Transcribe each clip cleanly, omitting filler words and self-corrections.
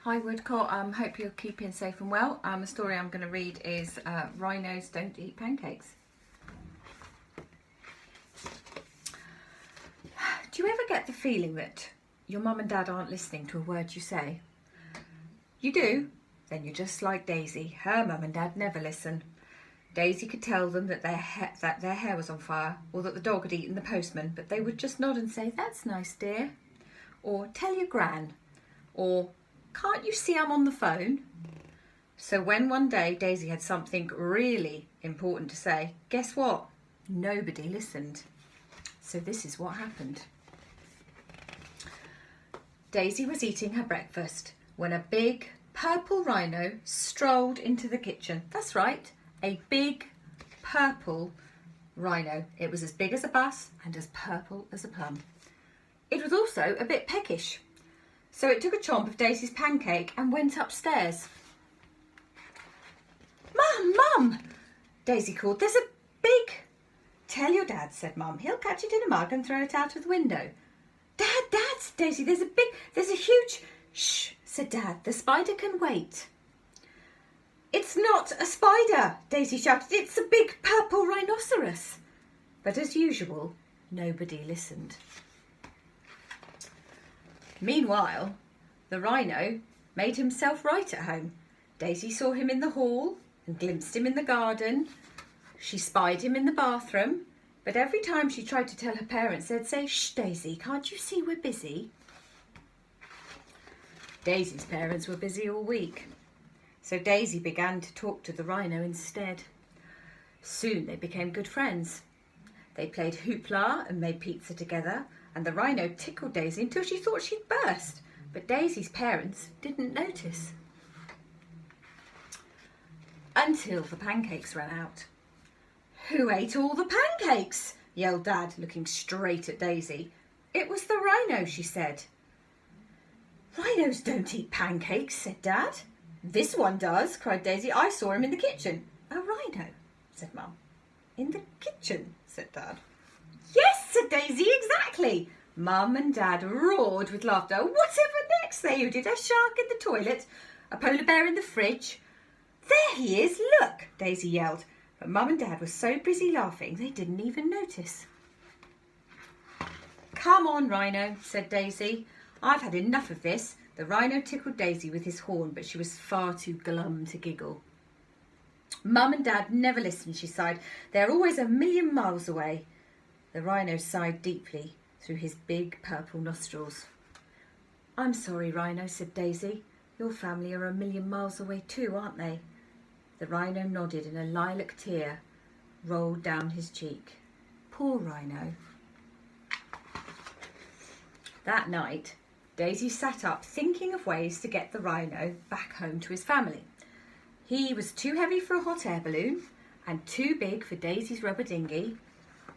Hi Woodcourt, hope you're keeping safe and well. The story I'm going to read is Rhinos Don't Eat Pancakes. Do you ever get the feeling that your mum and dad aren't listening to a word you say? You do? Then you're just like Daisy. Her mum and dad never listen. Daisy could tell them that their hair was on fire, or that the dog had eaten the postman, but they would just nod and say, "That's nice, dear," or "Tell your gran," or "Can't you see I'm on the phone?" So when one day Daisy had something really important to say, guess what? Nobody listened. So this is what happened. Daisy was eating her breakfast when a big purple rhino strolled into the kitchen. That's right, a big purple rhino. It was as big as a bus and as purple as a plum. It was also a bit peckish. So it took a chomp of Daisy's pancake and went upstairs. "Mum!" Daisy called. "There's a big..." "Tell your dad," said Mum. "He'll catch it in a mug and throw it out of the window." Dad, Daisy, there's a huge..." "Shh," said Dad. "The spider can wait." "It's not a spider," Daisy shouted. "It's a big purple rhinoceros." But as usual, nobody listened. Meanwhile, the rhino made himself right at home. Daisy saw him in the hall and glimpsed him in the garden. She spied him in the bathroom, but every time she tried to tell her parents, they'd say, "Shh, Daisy, can't you see we're busy?" Daisy's parents were busy all week, so Daisy began to talk to the rhino instead. Soon they became good friends. They played hoopla and made pizza together, and the rhino tickled Daisy until she thought she'd burst, but Daisy's parents didn't notice. Until the pancakes ran out. "Who ate all the pancakes?" yelled Dad, looking straight at Daisy. "It was the rhino," she said. "Rhinos don't eat pancakes," said Dad. "This one does," cried Daisy. "I saw him in the kitchen." "A rhino?" said Mum. "In the kitchen?" said Dad. "Yes," said Daisy, "exactly." Mum and Dad roared with laughter. "Whatever next?" they hooted. "A shark in the toilet? A polar bear in the fridge?" "There he is, look," Daisy yelled. But Mum and Dad were so busy laughing they didn't even notice. "Come on, Rhino," said Daisy. "I've had enough of this." The rhino tickled Daisy with his horn, but she was far too glum to giggle. "Mum and Dad never listen," she sighed. "They're always a million miles away." The rhino sighed deeply through his big purple nostrils. "I'm sorry, Rhino," said Daisy. "Your family are a million miles away too, aren't they?" The rhino nodded and a lilac tear rolled down his cheek. Poor Rhino. That night, Daisy sat up thinking of ways to get the rhino back home to his family. He was too heavy for a hot air balloon and too big for Daisy's rubber dinghy.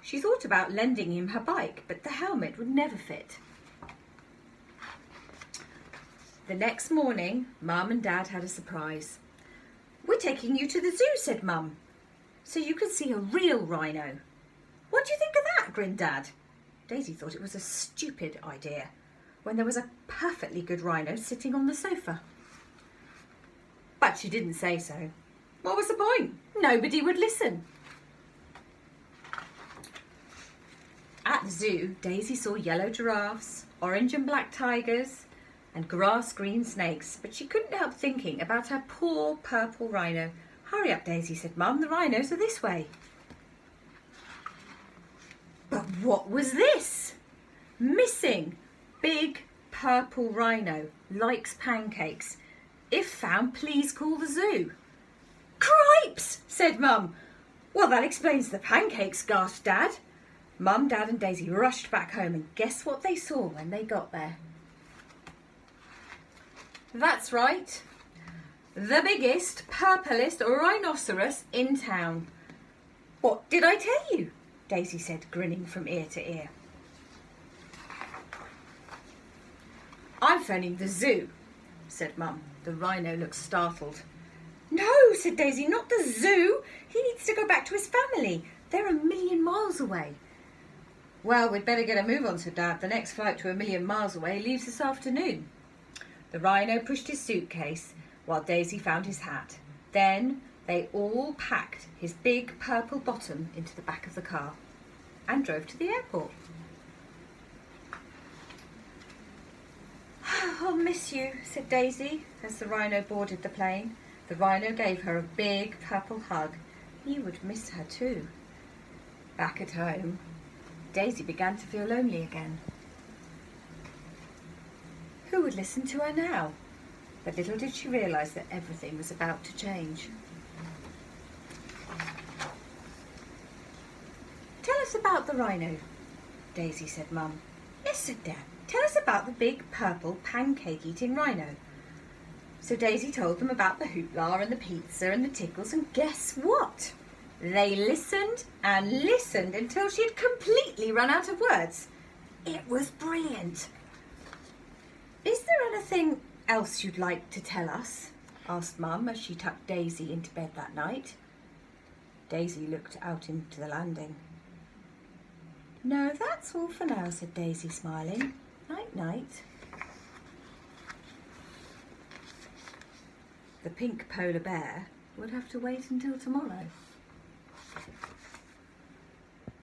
She thought about lending him her bike, but the helmet would never fit. The next morning, Mum and Dad had a surprise. "We're taking you to the zoo," said Mum, "so you can see a real rhino." "What do you think of that?" grinned Dad. Daisy thought it was a stupid idea when there was a perfectly good rhino sitting on the sofa. But she didn't say so. What was the point? Nobody would listen. At the zoo, Daisy saw yellow giraffes, orange and black tigers, and grass-green snakes, but she couldn't help thinking about her poor purple rhino. "Hurry up, Daisy," said Mum. "The rhinos are this way." But what was this? Missing. Big purple rhino. Likes pancakes. If found, please call the zoo. "Cripes!" said Mum. "Well, that explains the pancakes," gasped Dad. Mum, Dad and Daisy rushed back home, and guess what they saw when they got there? That's right. The biggest, purplest rhinoceros in town. "What did I tell you?" Daisy said, grinning from ear to ear. "I'm phoning the zoo," said Mum. The rhino looked startled. "No," said Daisy, "not the zoo. He needs to go back to his family. They're a million miles away." "Well, we'd better get a move on," said Dad. "The next flight to a million miles away leaves this afternoon." The Rhino pushed his suitcase while Daisy found his hat. Then they all packed his big purple bottom into the back of the car and drove to the airport. "I'll miss you," said Daisy as the Rhino boarded the plane. The Rhino gave her a big purple hug. He would miss her too. Back at home, Daisy began to feel lonely again. Who would listen to her now? But little did she realise that everything was about to change. "Tell us about the Rhino," Daisy said. "Mum." "Yes," said Dad. "Tell us about the big purple pancake-eating Rhino." So Daisy told them about the hoopla and the pizza and the tickles, and guess what? They listened and listened until she had completely run out of words. It was brilliant. "Is there anything else you'd like to tell us?" asked Mum as she tucked Daisy into bed that night. Daisy looked out into the landing. "No, that's all for now," said Daisy, smiling. "Night-night." The pink polar bear would have to wait until tomorrow.